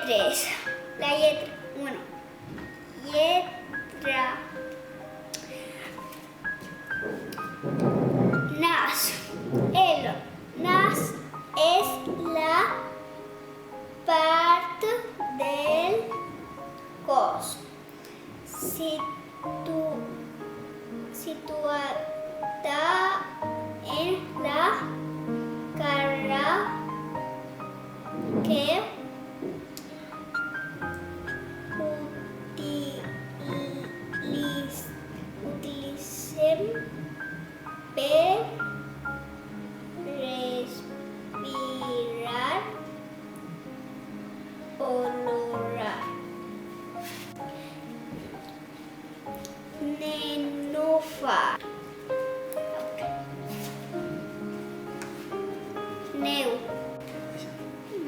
lletres. La letra. Bueno. Letra. Nas. El nas es la parte del cos situada en la cara que utilicen respirar, olorar. Nenúfar.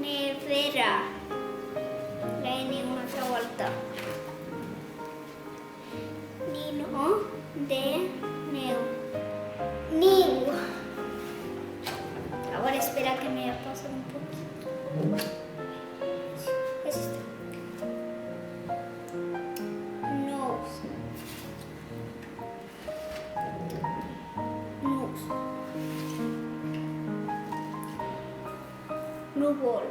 Nevera. La N una se vuelta. Nino de neu. Niu. Ahora espera que me pase un poquito. Es esto. Nose. Nose. Núvol.